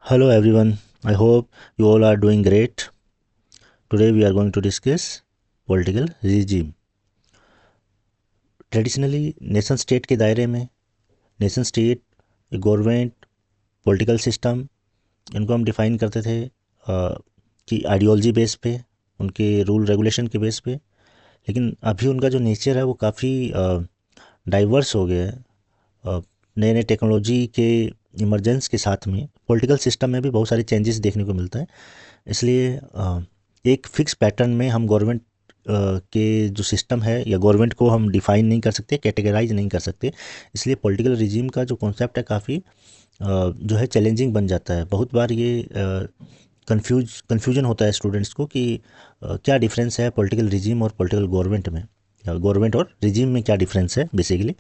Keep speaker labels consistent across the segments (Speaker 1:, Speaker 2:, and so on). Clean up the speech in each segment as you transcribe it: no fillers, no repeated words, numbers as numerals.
Speaker 1: Hello everyone, I hope you all are doing great. Today we are going to discuss political regime. Traditionally nation state के दायरे में nation state, government, political system, इनको हम define करते थे कि ideology base पे, उनके रूल रेगुलेशन के बेस पे। लेकिन अभी उनका जो नेचर है वो काफ़ी डाइवर्स हो गया है। नए नए टेक्नोलॉजी के इमरजेंस के साथ में पॉलिटिकल सिस्टम में भी बहुत सारे चेंजेस देखने को मिलता है। इसलिए एक फिक्स पैटर्न में हम गवर्नमेंट के जो सिस्टम है या गवर्नमेंट को हम डिफ़ाइन नहीं कर सकते, कैटेगराइज नहीं कर सकते। इसलिए पॉलिटिकल रिजीम का जो कॉन्सेप्ट है काफ़ी जो है चैलेंजिंग बन जाता है। बहुत बार ये कन्फ्यूजन होता है स्टूडेंट्स को कि क्या डिफरेंस है पॉलिटिकल रिजीम और पॉलिटिकल गवर्नमेंट में, गवर्नमेंट और रिजीम में क्या डिफरेंस है बेसिकली।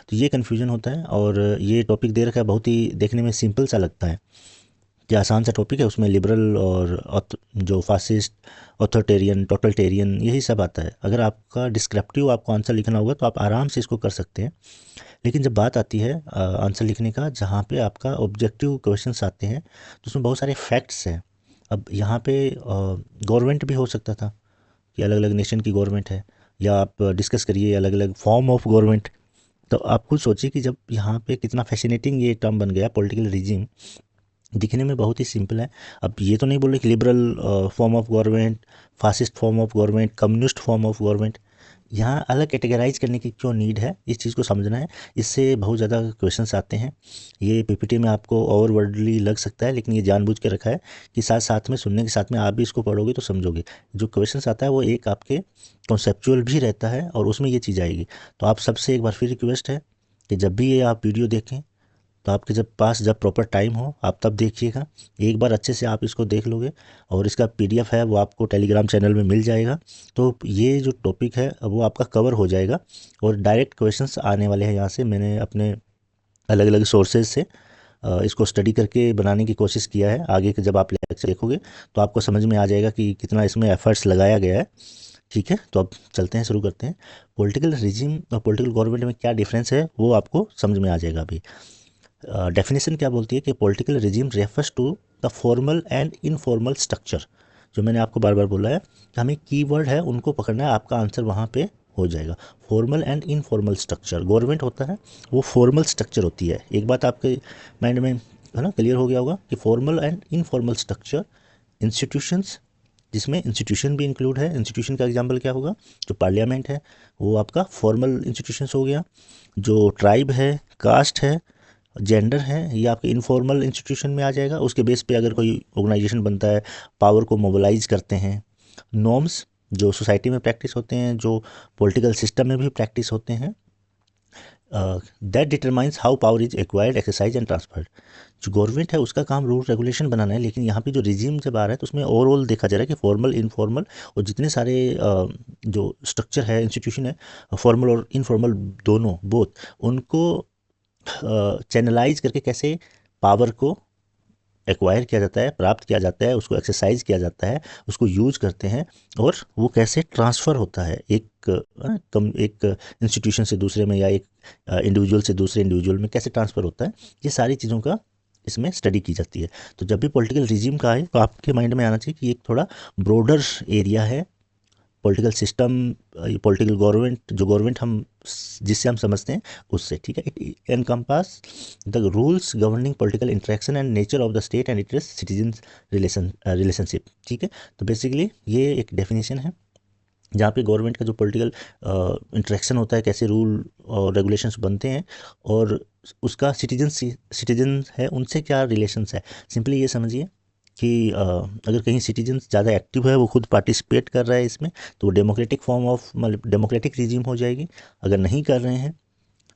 Speaker 1: तो ये कन्फ्यूजन होता है और ये टॉपिक दे रखा है, बहुत ही देखने में सिंपल सा लगता है कि आसान सा टॉपिक है। उसमें लिबरल और जो फासिस्ट, ऑथोरिटेरियन, टोटलिटेरियन, यही सब आता है। अगर आपका डिस्क्रिप्टिव आपको आंसर लिखना होगा तो आप आराम से इसको कर सकते हैं। लेकिन जब बात आती है आंसर लिखने का, जहाँ पे आपका ऑब्जेक्टिव क्वेश्चंस आते हैं, तो उसमें बहुत सारे फैक्ट्स हैं। अब यहाँ पे गवर्नमेंट भी हो सकता था कि अलग अलग नेशन की गवर्नमेंट है, या आप डिस्कस करिए अलग अलग फॉर्म ऑफ गवर्नमेंट। तो आप खुद सोचिए कि जब यहाँ पे कितना फैसिनेटिंग ये टर्म बन गया पॉलिटिकल रिजीम। दिखने में बहुत ही सिंपल है। अब ये तो नहीं बोल रहे कि liberal form of government, fascist form of government, communist form of government. यहाँ अलग कैटेगराइज करने की क्यों नीड है, इस चीज़ को समझना है। इससे बहुत ज़्यादा क्वेश्चंस आते हैं। ये पीपीटी में आपको ओवरवर्डली लग सकता है, लेकिन ये जानबूझ के रखा है कि साथ साथ में सुनने के साथ में आप भी इसको पढ़ोगे तो समझोगे। जो क्वेश्चंस आता है वो एक आपके कॉन्सेप्चुअल भी रहता है और उसमें ये चीज़ आएगी। तो आप सबसे एक बार फिर रिक्वेस्ट है कि जब भी ये आप वीडियो देखें तो आपके जब प्रॉपर टाइम हो आप तब देखिएगा। एक बार अच्छे से आप इसको देख लोगे और इसका पीडीएफ है वो आपको टेलीग्राम चैनल में मिल जाएगा। तो ये जो टॉपिक है वो आपका कवर हो जाएगा और डायरेक्ट क्वेश्चंस आने वाले हैं। यहाँ से मैंने अपने अलग अलग सोर्सेज से इसको स्टडी करके बनाने की कोशिश किया है। आगे के जब आप लेक्चर देखोगे तो आपको समझ में आ जाएगा कि कितना इसमें एफर्ट्स लगाया गया है। ठीक है, तो अब चलते हैं, शुरू करते हैं। पॉलिटिकल रिजीम और पॉलिटिकल गवर्नमेंट में क्या डिफरेंस है वो आपको समझ में आ जाएगा अभी। डेफिनेशन क्या बोलती है कि political regime refers to the formal and informal structure. जो मैंने आपको बार बार बोला है कि हमें कीवर्ड है उनको पकड़ना है, आपका आंसर वहाँ पे हो जाएगा। Formal and informal structure, government होता है वो फॉर्मल स्ट्रक्चर होती है। एक बात आपके माइंड में है ना क्लियर हो गया होगा कि formal and informal structure, institutions, जिसमें इंस्टीट्यूशन भी इंक्लूड है। इंस्टीट्यूशन का एग्जांपल क्या होगा, जो पार्लियामेंट है वो आपका फॉर्मल इंस्टीट्यूशंस हो गया। जो ट्राइब है, कास्ट है, जेंडर है, ये आपके इनफॉर्मल इंस्टीट्यूशन में आ जाएगा। उसके बेस पे अगर कोई ऑर्गेनाइजेशन बनता है, पावर को मोबिलाइज करते हैं। नॉर्म्स जो सोसाइटी में प्रैक्टिस होते हैं, जो पॉलिटिकल सिस्टम में भी प्रैक्टिस होते हैं, that determines how power is acquired, exercise and transferred. जो गवर्नमेंट है उसका काम रूल रेगुलेशन बनाना है, लेकिन यहाँ पे जो रिजीम जब आ रहा है तो उसमें ओवरऑल देखा जा रहा है कि फॉर्मल, इनफॉर्मल और जितने सारे जो स्ट्रक्चर है, इंस्टीट्यूशन है, फॉर्मल और इनफॉर्मल दोनों, बोथ, उनको चैनलाइज करके कैसे पावर को एक्वायर किया जाता है, प्राप्त किया जाता है, उसको एक्सरसाइज किया जाता है, उसको यूज करते हैं, और वो कैसे ट्रांसफ़र होता है एक इंस्टीट्यूशन से दूसरे में, या एक इंडिविजुअल से दूसरे इंडिविजुअल में कैसे ट्रांसफ़र होता है। ये सारी चीज़ों का इसमें स्टडी की जाती है। तो जब भी पॉलिटिकल रिजीम का आए तो आपके माइंड में आना चाहिए कि एक थोड़ा ब्रॉडर एरिया है पॉलिटिकल सिस्टम, पॉलिटिकल गवर्नमेंट, जो गवर्नमेंट हम जिससे हम समझते हैं उससे। ठीक है, it encompass the rules governing political interaction and nature of the state and its citizen relationship. ठीक है, तो बेसिकली ये एक डेफिनेशन है जहाँ पे गवर्नमेंट का जो पॉलिटिकल इंटरेक्शन होता है, कैसे रूल और रेगुलेशंस बनते हैं, और उसका सिटीजन है उनसे क्या रिलेशंस है। सिंपली ये समझिए कि अगर कहीं सिटीजन ज़्यादा एक्टिव है, वो खुद पार्टिसिपेट कर रहा है इसमें, तो वो डेमोक्रेटिक फॉर्म ऑफ, मतलब डेमोक्रेटिक रिजीम हो जाएगी। अगर नहीं कर रहे हैं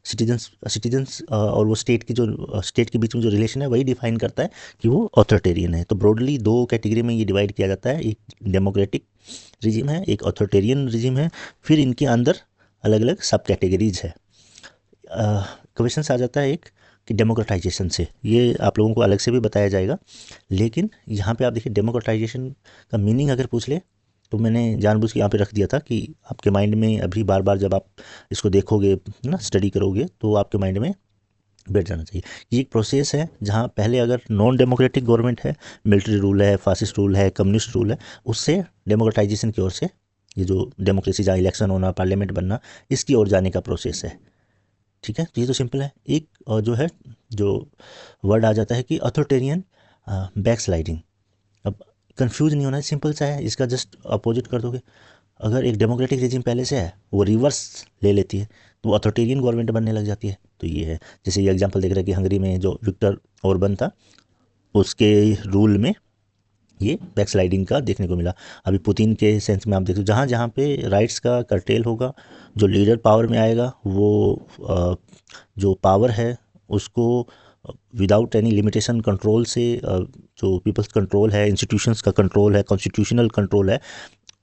Speaker 1: सिटीजन्स और वो स्टेट की जो स्टेट के बीच में जो रिलेशन है वही डिफाइन करता है कि वो ऑथोरिटेरियन है। तो ब्रॉडली दो कैटेगरी में ये डिवाइड किया जाता है, एक डेमोक्रेटिक रिजीम है, एक ऑथोरिटेरियन रिजीम है। फिर इनके अंदर अलग अलग सब कैटेगरीज है। क्वेश्चन आ जाता है एक कि डेमोक्रेटाइजेशन से, ये आप लोगों को अलग से भी बताया जाएगा, लेकिन यहाँ पे आप देखिए डेमोक्रेटाइजेशन का मीनिंग अगर पूछ ले तो मैंने जानबूझ के यहाँ पे रख दिया था कि आपके माइंड में अभी बार बार जब आप इसको देखोगे ना, स्टडी करोगे, तो आपके माइंड में बैठ जाना चाहिए। ये एक प्रोसेस है जहाँ पहले अगर नॉन डेमोक्रेटिक गवर्नमेंट है, मिलिट्री रूल है, फासिस्ट रूल है, कम्युनिस्ट रूल है, उससे डेमोक्रेटाइजेशन की ओर से ये जो डेमोक्रेसी, जहाँ इलेक्शन होना, पार्लियामेंट बनना, इसकी ओर जाने का प्रोसेस है। ठीक है, तो ये तो सिंपल है। एक जो है, जो वर्ड आ जाता है कि अथॉरिटेरियन बैक स्लाइडिंग। अब कंफ्यूज नहीं होना है, सिंपल सा है, इसका जस्ट अपोजिट कर दोगे। अगर एक डेमोक्रेटिक रेजिम पहले से है, वो रिवर्स ले लेती है, तो वो अथॉरिटेरियन गवर्नमेंट बनने लग जाती है। तो ये है, जैसे ये एग्जांपल देख रहे हैं कि हंगरी में जो विक्टर ओरबन था, उसके रूल में ये बैक स्लाइडिंग का देखने को मिला। अभी पुतिन के सेंस में आप देखो, जहाँ जहाँ पे राइट्स का कर्टेल होगा, जो लीडर पावर में आएगा, वो जो पावर है उसको विदाउट एनी लिमिटेशन कंट्रोल से, जो पीपल्स कंट्रोल है, इंस्टीट्यूशंस का कंट्रोल है, कॉन्स्टिट्यूशनल कंट्रोल है,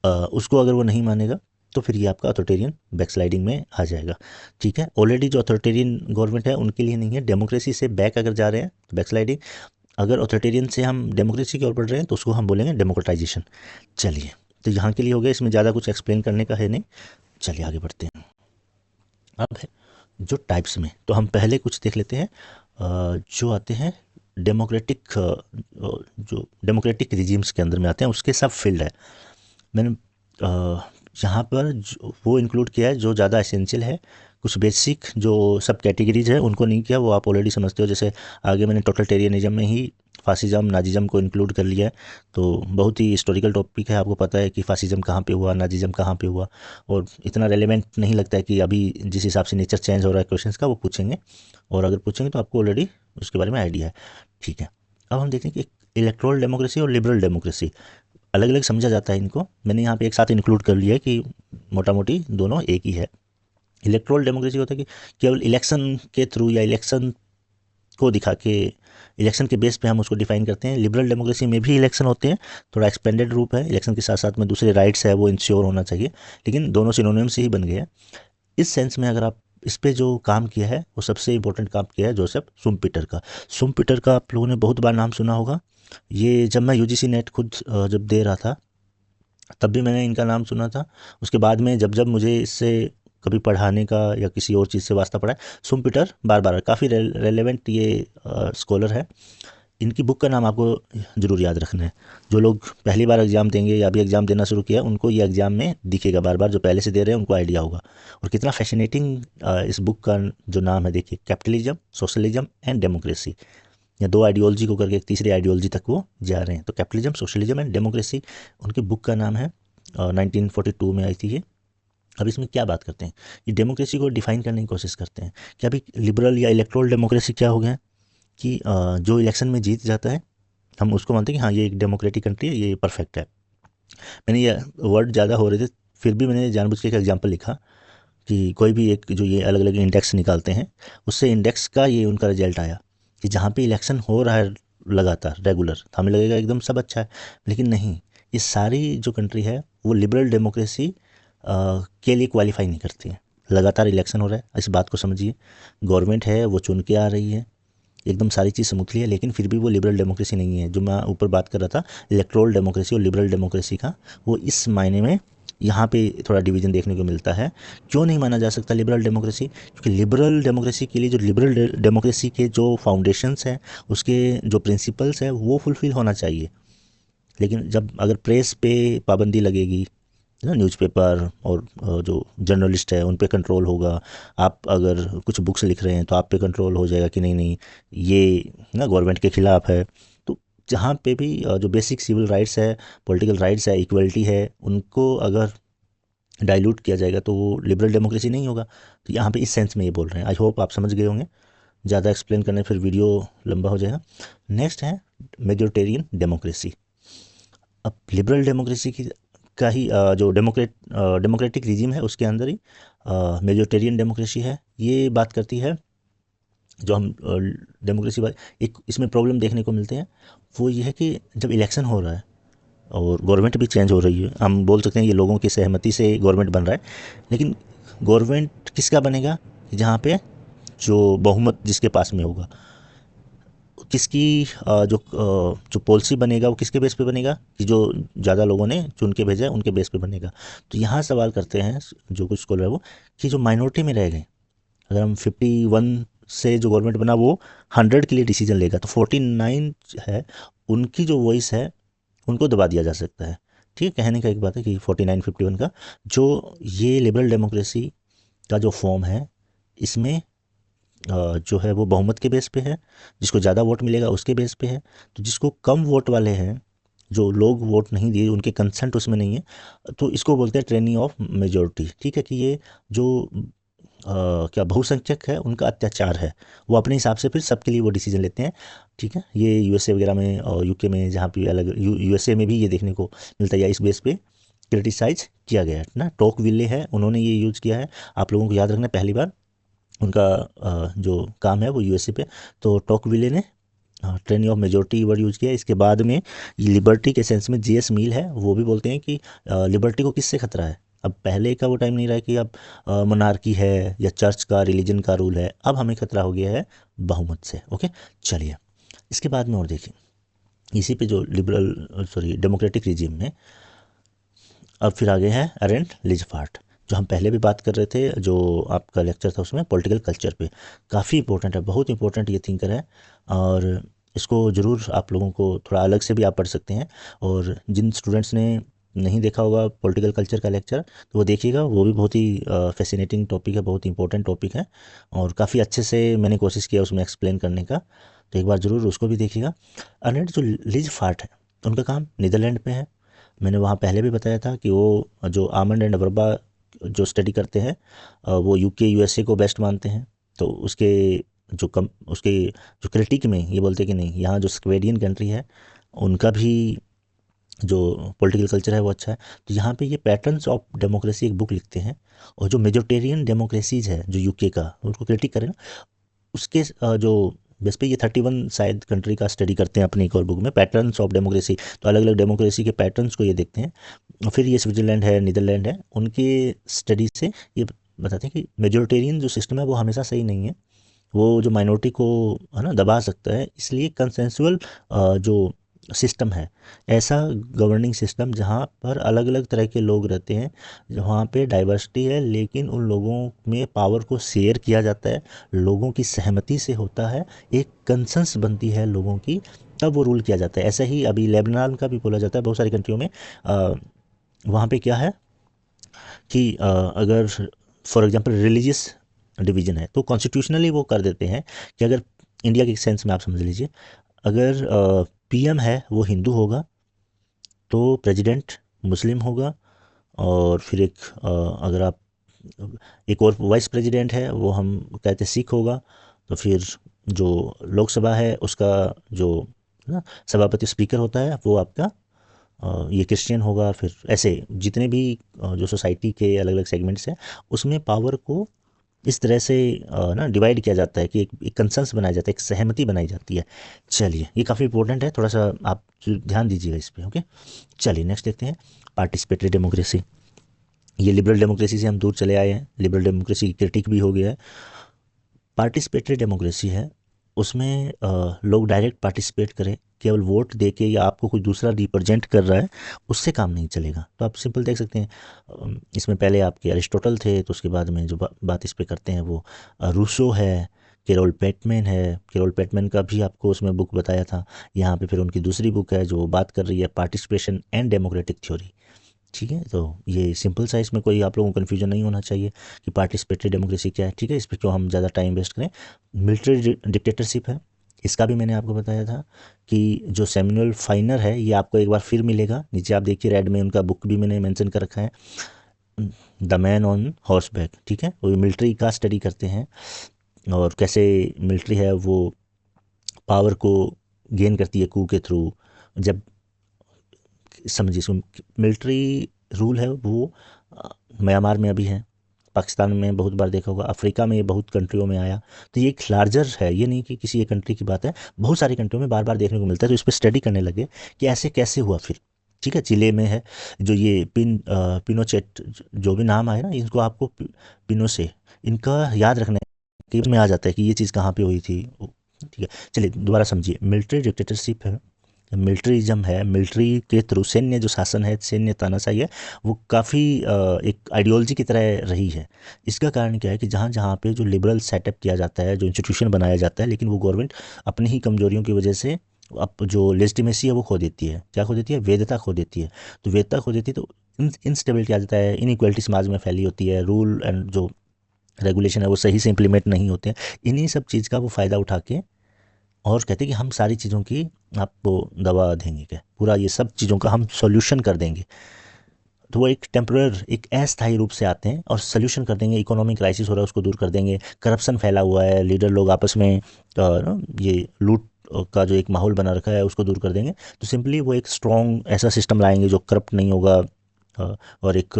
Speaker 1: उसको अगर वो नहीं मानेगा, तो फिर ये आपका अथॉरिटेरियन बैकस्लाइडिंग में आ जाएगा। ठीक है, ऑलरेडी जो अथॉरिटेरियन गवर्नमेंट है उनके लिए नहीं है। डेमोक्रेसी से बैक अगर जा रहे हैं तो बैकस्लाइडिंग, अगर अथॉरिटेरियन से हम डेमोक्रेसी की ओर बढ़ रहे हैं तो उसको हम बोलेंगे डेमोक्रेटाइजेशन। चलिए, तो यहाँ के लिए हो गया, इसमें ज़्यादा कुछ एक्सप्लेन करने का है नहीं। चलिए आगे बढ़ते हैं। अब है जो टाइप्स में, तो हम पहले कुछ देख लेते हैं जो आते हैं डेमोक्रेटिक, जो डेमोक्रेटिक रिजीम्स के अंदर में आते हैं, उसके सब फील्ड है। मैंने यहाँ पर वो इंक्लूड किया है जो ज़्यादा एसेंशियल है। कुछ बेसिक जो सब कैटेगरीज है उनको नहीं किया, वो आप ऑलरेडी समझते हो। जैसे आगे मैंने टोटलिटेरियनिज्म में ही फासिज्म, नाजिज्म को इंक्लूड कर लिया है। तो बहुत ही हिस्टोरिकल टॉपिक है, आपको पता है कि फासिज्म कहाँ पे हुआ, नाजिज्म कहाँ पे हुआ, और इतना रेलेवेंट नहीं लगता है कि अभी जिस हिसाब से नेचर चेंज हो रहा है क्वेश्चंस का, वो पूछेंगे, और अगर पूछेंगे तो आपको ऑलरेडी उसके बारे में आइडिया है। ठीक है, अब हम देखते हैं कि इलेक्टोरल डेमोक्रेसी और लिबरल डेमोक्रेसी अलग अलग समझा जाता है। इनको मैंने यहाँ पे एक साथ इंक्लूड कर लिया है कि मोटा मोटी दोनों एक ही है। इलेक्टोरल डेमोक्रेसी होता है कि केवल इलेक्शन के थ्रू या इलेक्शन को दिखा के, इलेक्शन के बेस पे हम उसको डिफाइन करते हैं। लिबरल डेमोक्रेसी में भी इलेक्शन होते हैं, थोड़ा एक्सपेंडेड रूप है, इलेक्शन के साथ साथ में दूसरे राइट्स है वो इंश्योर होना चाहिए, लेकिन दोनों सिनोनिम से ही बन गए हैं। इस सेंस में अगर आप इस पे जो काम किया है, वो सबसे इंपॉर्टेंट काम किया है जोसेफ शुम्पीटर का। शुम्पीटर का आप लोगों ने बहुत बार नाम सुना होगा। ये जब मैं यूजीसी नेट खुद जब दे रहा था, तब भी मैंने इनका नाम सुना था। उसके बाद में जब जब मुझे इससे कभी पढ़ाने का या किसी और चीज़ से वास्ता पड़ा है, शुम्पीटर बार बार, काफ़ी रेलेवेंट ये स्कॉलर है। इनकी बुक का नाम आपको ज़रूर याद रखना है। जो लोग पहली बार एग्ज़ाम देंगे या अभी एग्ज़ाम देना शुरू किया, उनको ये एग्ज़ाम में दिखेगा बार बार, जो पहले से दे रहे हैं उनको आइडिया होगा। और कितना फैसिनेटिंग इस बुक का जो नाम है, देखिए, कैपिटलिज्म, सोशलिज्म एंड डेमोक्रेसी। या दो आइडियोलॉजी को करके एक तीसरी आइडियोलॉजी तक वो जा रहे हैं। तो कैपिटलिज्म, सोशलिज्म एंड डेमोक्रेसी उनकी बुक का नाम है। 1942 में आई थी ये। अब इसमें क्या बात करते हैं, ये डेमोक्रेसी को डिफाइन करने की कोशिश करते हैं कि अभी लिबरल या इलेक्टोरल डेमोक्रेसी क्या हो गया कि जो इलेक्शन में जीत जाता है, हम उसको मानते हैं कि हाँ ये एक डेमोक्रेटिक कंट्री है, ये परफेक्ट है। मैंने ये वर्ड ज़्यादा हो रहे थे, फिर भी मैंने जानबूझ के एक एग्जाम्पल लिखा कि कोई भी एक जो ये अलग अलग इंडेक्स निकालते हैं, उससे इंडेक्स का ये उनका रिजल्ट आया कि जहाँ पे इलेक्शन हो रहा है लगातार रेगुलर, तो हमें लगेगा एकदम सब अच्छा है, लेकिन नहीं। ये सारी जो कंट्री है वो लिबरल डेमोक्रेसी के लिए क्वालिफाई नहीं करती है। लगातार इलेक्शन हो रहा है, इस बात को समझिए। गवर्नमेंट है वो चुन के आ रही है, एकदम सारी चीज़ स्मूथली है, लेकिन फिर भी वो लिबरल डेमोक्रेसी नहीं है। जो मैं ऊपर बात कर रहा था इलेक्टोरल डेमोक्रेसी और लिबरल डेमोक्रेसी का, वो इस मायने में यहाँ पे थोड़ा डिवीजन देखने को मिलता है। क्यों नहीं माना जा सकता लिबरल डेमोक्रेसी? क्योंकि लिबरल डेमोक्रेसी के लिए जो लिबरल डेमोक्रेसी के जो फाउंडेशंस हैं, उसके जो प्रिंसिपल्स हैं, वो फुलफिल होना चाहिए। लेकिन जब अगर प्रेस पे पाबंदी लगेगी ना, न्यूज़पेपर और जो जर्नलिस्ट है उन पे कंट्रोल होगा, आप अगर कुछ बुक्स लिख रहे हैं तो आप पे कंट्रोल हो जाएगा कि नहीं नहीं ये ना गवर्नमेंट के ख़िलाफ़ है। तो जहाँ पे भी जो बेसिक सिविल राइट्स है, पॉलिटिकल राइट्स है, इक्वलिटी है, उनको अगर डाइल्यूट किया जाएगा तो वो लिबरल डेमोक्रेसी नहीं होगा। तो यहाँ पे इस सेंस में ये बोल रहे हैं। आई होप आप समझ गए होंगे, ज़्यादा एक्सप्लेन करने फिर वीडियो लंबा हो जाएगा। नेक्स्ट है मेजोरिटेरियन डेमोक्रेसी। अब लिबरल डेमोक्रेसी की का ही जो डेमोक्रेटिक रिजीम है उसके अंदर ही मेजोरिटेरियन डेमोक्रेसी है। ये बात करती है, जो हम डेमोक्रेसी बात, एक इसमें प्रॉब्लम देखने को मिलते हैं, वो ये है कि जब इलेक्शन हो रहा है और गवर्नमेंट भी चेंज हो रही है, हम बोल सकते हैं ये लोगों की सहमति से गवर्नमेंट बन रहा है, लेकिन गवर्नमेंट किसका बनेगा? जहाँ पे जो बहुमत जिसके पास में होगा, किसकी जो पॉलिसी बनेगा वो किसके बेस पे बनेगा? कि जो ज़्यादा लोगों ने चुन के भेजा है उनके बेस पे बनेगा। तो यहाँ सवाल करते हैं जो कुछ स्कॉलर है वो, कि जो माइनॉरिटी में रह गए, अगर हम 51 से जो गवर्नमेंट बना वो 100 के लिए डिसीजन लेगा, तो 49 है उनकी जो वॉइस है उनको दबा दिया जा सकता है। ठीक है, कहने का एक बात है कि 49-51 का जो ये लिबरल डेमोक्रेसी का जो फॉर्म है, इसमें जो है वो बहुमत के बेस पे है, जिसको ज़्यादा वोट मिलेगा उसके बेस पे है। तो जिसको कम वोट वाले हैं, जो लोग वोट नहीं दिए, उनके कंसेंट उसमें नहीं है, तो इसको बोलते हैं ट्रेनिंग ऑफ मेजोरिटी। ठीक है, कि ये जो क्या बहुसंख्यक है उनका अत्याचार है, वो अपने हिसाब से फिर सबके लिए वो डिसीजन लेते हैं। ठीक है, ये यूएसए वगैरह में और यूके में, जहाँ पे अलग यूएसए में भी ये देखने को मिलता है, या इस बेस पे क्रिटिसाइज किया गया है ना। टॉक विले है, उन्होंने ये यूज़ किया है। आप लोगों को याद रखना, पहली बार उनका जो काम है वो यूएसए पे, तो टॉक विले ने training of majority word use किया। इसके बाद में लिबर्टी के सेंस में जेएस मील है, वो भी बोलते हैं कि लिबर्टी को किससे खतरा है। अब पहले का वो टाइम नहीं रहा कि अब मोनार्की है या चर्च का रिलीजन का रूल है, अब हमें खतरा हो गया है बहुमत से। ओके, चलिए इसके बाद में और देखिए, इसी पे जो डेमोक्रेटिक रिजिम में अब फिर आगे हैं अरेंट लिजफार्ट, जो हम पहले भी बात कर रहे थे, जो आपका लेक्चर था उसमें पॉलिटिकल कल्चर पे। काफ़ी इंपॉर्टेंट है, बहुत इंपॉर्टेंट ये थिंकर है, और इसको ज़रूर आप लोगों को थोड़ा अलग से भी आप पढ़ सकते हैं। और जिन स्टूडेंट्स ने नहीं देखा होगा पॉलिटिकल कल्चर का लेक्चर, तो वो देखिएगा, वो भी बहुत ही फैसिनेटिंग टॉपिक है, बहुत ही इंपॉर्टेंट टॉपिक है, और काफ़ी अच्छे से मैंने कोशिश किया उसमें एक्सप्लेन करने का, तो एक बार ज़रूर उसको भी देखिएगा। अरेंट जो लिज फार्ट है, उनका काम नीदरलैंड पे है। मैंने वहाँ पहले भी बताया था कि वो जो आमंड एंड वर्बा जो स्टडी करते हैं, वो यूके यूएसए को बेस्ट मानते हैं। तो उसके जो क्रिटिक में ये बोलते हैं कि नहीं, यहाँ जो स्क्वेडियन कंट्री है उनका भी जो पॉलिटिकल कल्चर है वो अच्छा है। तो यहाँ पे ये पैटर्न्स ऑफ डेमोक्रेसी एक बुक लिखते हैं, और जो मेजोरिटेरियन डेमोक्रेसीज है जो यूके का, उनको क्रिटिक करें ना, उसके जो बेस पे ये 31 शायद कंट्री का स्टडी करते हैं अपनी एक और बुक में, पैटर्न्स ऑफ डेमोक्रेसी। तो अलग अलग डेमोक्रेसी के पैटर्न्स को ये देखते हैं, और फिर ये स्विट्जरलैंड है, नीदरलैंड है, उनके स्टडी से ये बताते हैं कि मेजोरिटेरियन जो सिस्टम है वो हमेशा सही नहीं है, वो जो माइनॉरिटी को है ना दबा सकता है। इसलिए कंसेंसुअल जो सिस्टम है, ऐसा गवर्निंग सिस्टम जहाँ पर अलग अलग तरह के लोग रहते हैं, जहाँ पे डाइवर्सिटी है, लेकिन उन लोगों में पावर को शेयर किया जाता है, लोगों की सहमति से होता है, एक कंसेंस बनती है लोगों की, तब वो रूल किया जाता है। ऐसा ही अभी लेबनान का भी बोला जाता है बहुत सारी कंट्रियों में। वहाँ पे क्या है कि अगर फॉर एग्जांपल रिलीजियस डिवीजन है, तो कॉन्स्टिट्यूशनली वो कर देते हैं कि अगर इंडिया के सेंस में आप समझ लीजिए, अगर पीएम है वो हिंदू होगा, तो प्रेसिडेंट मुस्लिम होगा, और फिर अगर आप एक और वाइस प्रेसिडेंट है वो हम कहते हैं सिख होगा, तो फिर जो लोकसभा है उसका जो ना सभापति स्पीकर होता है वो आपका ये क्रिश्चियन होगा। फिर ऐसे जितने भी जो सोसाइटी के अलग अलग सेगमेंट्स हैं, उसमें पावर को इस तरह से ना डिवाइड किया जाता है कि एक कंसेंस बनाया जाता है, एक सहमति बनाई जाती है। चलिए ये काफ़ी इंपॉर्टेंट है, थोड़ा सा आप ध्यान दीजिएगा इस पे। ओके, चलिए नेक्स्ट देखते हैं पार्टिसिपेटरी डेमोक्रेसी। ये लिबरल डेमोक्रेसी से हम दूर चले आए हैं, लिबरल डेमोक्रेसी की क्रिटिक भी हो गया है। पार्टिसिपेटरी डेमोक्रेसी है, उसमें लोग डायरेक्ट पार्टिसिपेट करें, केवल वोट दे के, या आपको कोई दूसरा रिप्रेजेंट कर रहा है उससे काम नहीं चलेगा। तो आप सिंपल देख सकते हैं, इसमें पहले आपके अरिस्टोटल थे, तो उसके बाद में जो बात इस पे करते हैं वो रूसो है, केरोल पेटमैन है। केरोल पेटमैन का भी आपको उसमें बुक बताया था। यहाँ पे फिर उनकी दूसरी बुक है जो बात कर रही है पार्टिसिपेशन एंड डेमोक्रेटिक थ्योरी। ठीक है, तो ये सिंपल सा, इसमें कोई आप लोगों को कन्फ्यूजन नहीं होना चाहिए कि पार्टिसिपेटरी डेमोक्रेसी क्या है। ठीक है, इस पर क्यों हम ज़्यादा टाइम वेस्ट करें। मिलिट्री डिक्टेटरशिप है, इसका भी मैंने आपको बताया था कि जो सैमुअल फाइनर है, ये आपको एक बार फिर मिलेगा नीचे, आप देखिए रेड में, उनका बुक भी मैंने मेंशन कर रखा है, the man on horse back. ठीक है, वो मिलिट्री का स्टडी करते हैं, और कैसे मिलिट्री है वो पावर को गेन करती है कू के थ्रू। जब समझिए मिलिट्री रूल है वो म्यांमार में अभी है, पाकिस्तान में बहुत बार देखा होगा, अफ्रीका में ये बहुत कंट्रियों में आया। तो ये एक लार्जर है, ये नहीं कि किसी एक कंट्री की बात है, बहुत सारी कंट्रियों में बार बार देखने को मिलता है। तो इस पर स्टडी करने लगे कि ऐसे कैसे हुआ फिर। ठीक है, चिले में है जो ये पिनोचेट, जो भी नाम आए ना, इनको आपको पिनोसे, इनका याद रखना है कि इसमें आ जाता है कि ये चीज़ कहाँ पे हुई थी। ठीक है, चलिए दोबारा समझिए, मिलिट्री डिक्टेटरशिप है, मिलिट्रिज्म है, मिलिट्री के थ्रू सैन्य जो शासन है, सैन्य तानाशाही है, वो काफ़ी एक आइडियोलॉजी की तरह रही है। इसका कारण क्या है कि जहाँ जहाँ पे जो लिबरल सेटअप किया जाता है, जो इंस्टीट्यूशन बनाया जाता है, लेकिन वो गवर्नमेंट अपनी ही कमजोरियों की वजह से अब जो लेजिटिमेसी है वो खो देती है। क्या खो देती है? वैधता खो देती है। तो वैधता खो देती है तो इंस्टेबिलिटी आ जाता है, इनइक्वालिटी समाज में फैली होती है, रूल एंड जो रेगुलेशन है वो सही से इम्प्लीमेंट नहीं होते हैं। इन्हीं सब चीज़ का वो फ़ायदा उठा के और कहते हैं कि हम सारी चीज़ों की आपको दवा देंगे, क्या पूरा ये सब चीज़ों का हम सॉल्यूशन कर देंगे। तो वो एक टेम्परर, एक अस्थायी रूप से आते हैं और सोल्यूशन कर देंगे। इकोनॉमिक क्राइसिस हो रहा है उसको दूर कर देंगे, करप्शन फैला हुआ है, लीडर लोग आपस में ये लूट का जो एक माहौल बना रखा है उसको दूर कर देंगे। तो सिंपली वो एक स्ट्रॉन्ग ऐसा सिस्टम लाएंगे जो करप्ट नहीं होगा, और एक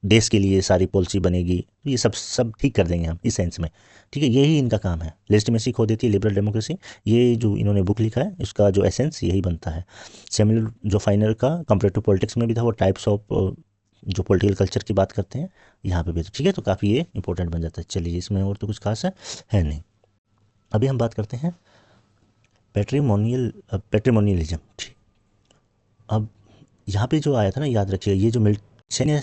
Speaker 1: देश के लिए सारी पॉलिसी बनेगी। तो ये सब सब ठीक कर देंगे हम इस सेंस में। ठीक है, यही इनका काम है। लेजिटिमेसी खो देती है लिबरल डेमोक्रेसी। ये जो इन्होंने बुक लिखा है इसका जो एसेंस यही बनता है। सैमुअल जो फाइनर का कंपैरेटिव पॉलिटिक्स में भी था, वो टाइप्स ऑफ जो पॉलिटिकल कल्चर की बात करते हैं यहाँ पे भी। ठीक है, तो काफ़ी ये इंपॉर्टेंट बन जाता है। चलिए, इसमें और तो कुछ खास है नहीं। अभी हम बात करते हैं पैट्रिमोनियलिज्म। ठीक, अब यहाँ पे जो आया था ना, याद रखिए, ये जो सैन्य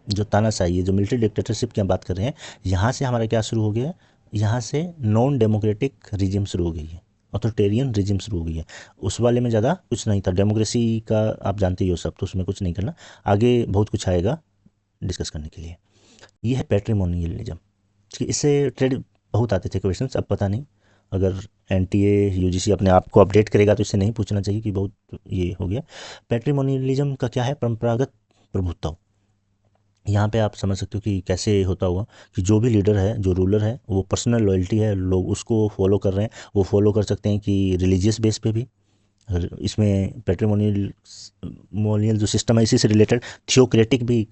Speaker 1: जो तानाशाही है, जो मिलिट्री डिक्टेटरशिप की हम बात कर रहे हैं, यहाँ से हमारा क्या शुरू हो गया? यहाँ से नॉन डेमोक्रेटिक रिजिम शुरू हो गई है, ऑथोरिटेरियन रिजिम शुरू हो गई है। उस वाले में ज़्यादा कुछ नहीं था। डेमोक्रेसी का आप जानते ही हो सब, तो उसमें कुछ नहीं करना। आगे बहुत कुछ आएगा डिस्कस करने के लिए। ये है पैट्रिमोनियलिज्म। इससे ट्रेड बहुत आते थे क्वेश्चंस, अब पता नहीं, अगर एनटीए यूजीसी अपने आप को अपडेट करेगा तो इससे नहीं पूछना चाहिए कि बहुत ये हो गया। पैट्रिमोनियलिज्म का क्या है? परंपरागत प्रभुत्व। यहाँ पे आप समझ सकते हो कि कैसे होता हुआ कि जो भी लीडर है, जो रूलर है, वो पर्सनल लॉयल्टी है, लोग उसको फॉलो कर रहे हैं। वो फॉलो कर सकते हैं कि रिलीजियस बेस पे भी। इसमें पैट्रिमोनियल जो सिस्टम है, इसी से रिलेटेड थियोक्रेटिक भी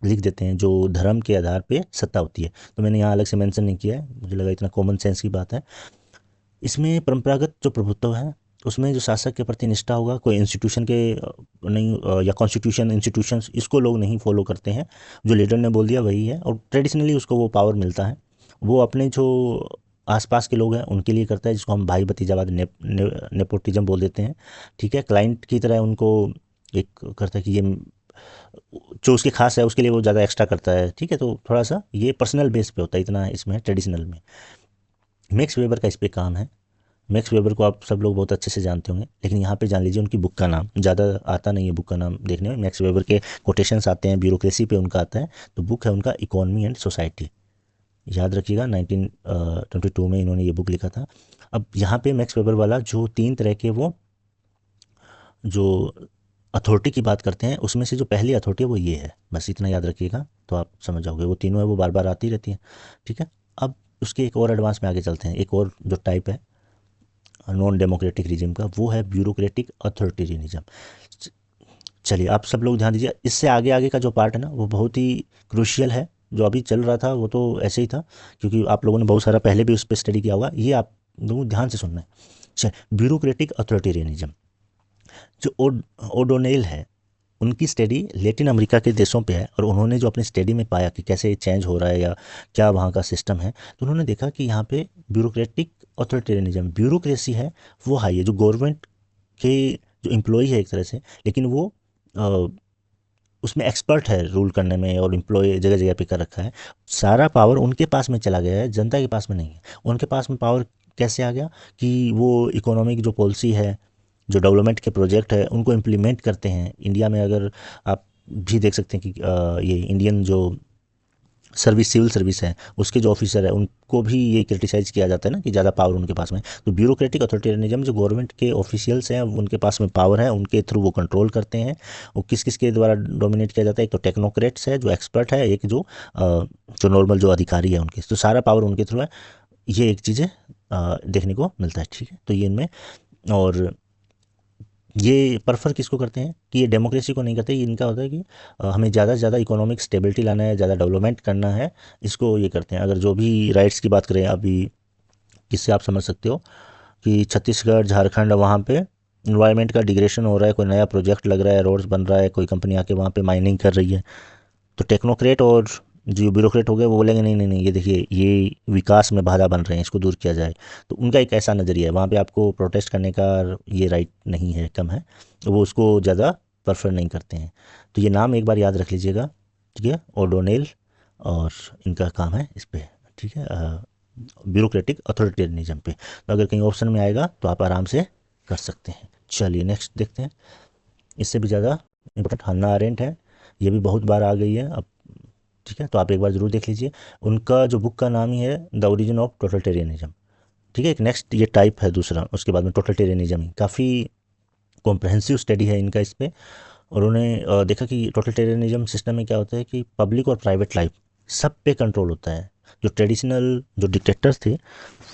Speaker 1: लिख देते हैं, जो धर्म के आधार पे सत्ता होती है। तो मैंने यहाँ अलग से मेंशन नहीं किया है, मुझे लगा इतना कॉमन सेंस की बात है। इसमें परंपरागत जो प्रभुत्व है, उसमें जो शासक के प्रति निष्ठा होगा, कोई इंस्टीट्यूशन के नहीं, या कॉन्स्टिट्यूशन इंस्टीट्यूशंस, इसको लोग नहीं फॉलो करते हैं। जो लीडर ने बोल दिया वही है, और ट्रेडिशनली उसको वो पावर मिलता है। वो अपने जो आसपास के लोग हैं उनके लिए करता है, जिसको हम भाई भतीजावाद नेपोटिज्म बोल देते हैं। ठीक है, क्लाइंट की तरह उनको एक करता है कि ये जो उसके खास है उसके लिए वो ज़्यादा एक्स्ट्रा करता है। ठीक है, तो थोड़ा सा ये पर्सनल बेस पे होता है, इतना इसमें ट्रेडिशनल में। मैक्स वेबर का इस पे काम है। मैक्स वेबर को आप सब लोग बहुत अच्छे से जानते होंगे, लेकिन यहाँ पे जान लीजिए उनकी बुक का नाम। ज़्यादा आता नहीं है बुक का नाम देखने में। मैक्स वेबर के कोटेशंस आते हैं, ब्यूरोक्रेसी पे उनका आता है। तो बुक है उनका इकोनॉमी एंड सोसाइटी। याद रखिएगा, 1922 में इन्होंने ये बुक लिखा था। अब यहाँ पे मैक्स वेबर वाला जो 3 तरह के वो जो अथॉरिटी की बात करते हैं, उसमें से जो पहली अथॉरिटी है वो ये है। बस इतना याद रखिएगा तो आप समझ जाओगे। वो तीनों है वो बार बार आती रहती है। ठीक है, अब उसके एक और एडवांस में आगे चलते हैं। एक और जो टाइप है नॉन डेमोक्रेटिक रिजिम का, वो है ब्यूरोक्रेटिक अथॉरिटेरियनिज्म। चलिए, आप सब लोग ध्यान दीजिए। इससे आगे आगे का जो पार्ट है ना, वो बहुत ही क्रूशियल है। जो अभी चल रहा था वो तो ऐसे ही था, क्योंकि आप लोगों ने बहुत सारा पहले भी उस पर स्टडी किया होगा। ये आप लोगों ध्यान से सुनना है। चल, ब्यूरोक्रेटिक अथॉरिटेरियनिज्म, जो ओडोनेल है, उनकी स्टडी लेटिन अमेरिका के देशों पे है। और उन्होंने जो अपनी स्टडी में पाया कि कैसे चेंज हो रहा है या क्या वहाँ का सिस्टम है, तो उन्होंने देखा कि यहाँ पे ब्यूरोक्रेटिक अथॉरिटेरियनिज्म, ब्यूरोक्रेसी है वो हाई है। जो गवर्नमेंट के जो एम्प्लॉई है एक तरह से, लेकिन वो उसमें एक्सपर्ट है रूल करने में, और एम्प्लॉय जगह जगह पे कर रखा है। सारा पावर उनके पास में चला गया है, जनता के पास में नहीं है। उनके पास में पावर कैसे आ गया कि वो इकोनॉमिक जो पॉलिसी है, जो डेवलपमेंट के प्रोजेक्ट है, उनको इम्प्लीमेंट करते हैं। इंडिया में अगर आप भी देख सकते हैं कि ये इंडियन जो सर्विस, सिविल सर्विस है, उसके जो ऑफिसर है उनको भी ये क्रिटिसाइज़ किया जाता है ना कि ज़्यादा पावर उनके पास में। तो ब्यूरोक्रेटिक अथॉरिटेरियनिज्म, जो गवर्नमेंट के ऑफिशियल्स हैं उनके पास में पावर है, उनके थ्रू वो कंट्रोल करते हैं। वो किस किस के द्वारा डोमिनेट किया जाता है? एक तो टेक्नोक्रेट्स है जो एक्सपर्ट है, एक जो नॉर्मल जो अधिकारी है उनके, तो सारा पावर उनके थ्रू है। ये एक चीज़ें देखने को मिलता है। ठीक है, तो ये इनमें, और ये प्रेफर किसको करते हैं कि ये डेमोक्रेसी को नहीं करते। ये इनका होता है कि हमें ज़्यादा से ज़्यादा इकोनॉमिक स्टेबिलिटी लाना है, ज़्यादा डेवलपमेंट करना है, इसको ये करते हैं। अगर जो भी राइट्स की बात करें अभी, किससे आप समझ सकते हो कि छत्तीसगढ़, झारखंड, वहाँ पे इन्वायरमेंट का डिग्रेडेशन हो रहा है, कोई नया प्रोजेक्ट लग रहा है, रोड्स बन रहा है, कोई कंपनी आके वहाँ पे माइनिंग कर रही है। तो टेक्नोक्रेट और जो ब्यूरोक्रेट हो गए वो बोलेंगे नहीं नहीं नहीं, ये देखिए ये विकास में बाधा बन रहे हैं, इसको दूर किया जाए। तो उनका एक ऐसा नज़रिया है, वहाँ पे आपको प्रोटेस्ट करने का ये राइट नहीं है, कम है, तो वो उसको ज़्यादा प्रेफर नहीं करते हैं। तो ये नाम एक बार याद रख लीजिएगा, ठीक है, ओडोनेल, और इनका काम है इस पे, ठीक है, ब्यूरोक्रेटिक अथॉरिटेरियनिज्म पे। तो अगर कहीं ऑप्शन में आएगा तो आप आराम से कर सकते हैं। चलिए नेक्स्ट देखते हैं। इससे भी ज़्यादा इम्पोर्टेंट हन्ना अरेंट है, ये भी बहुत बार आ गई है अब, ठीक है, तो आप एक बार ज़रूर देख लीजिए। उनका जो बुक का नाम ही है द ओरिजिन ऑफ टोटलिटेरियनिज्म, ठीक है। एक नेक्स्ट ये टाइप है दूसरा, उसके बाद में टोटलिटेरियनिज्म ही, काफ़ी कॉम्प्रहेंसिव स्टडी है इनका इस पे। और उन्होंने देखा कि टोटलिटेरियनिज्म सिस्टम में क्या होता है कि पब्लिक और प्राइवेट लाइफ सब पे कंट्रोल होता है। जो ट्रेडिशनल जो डिक्टेटर्स थे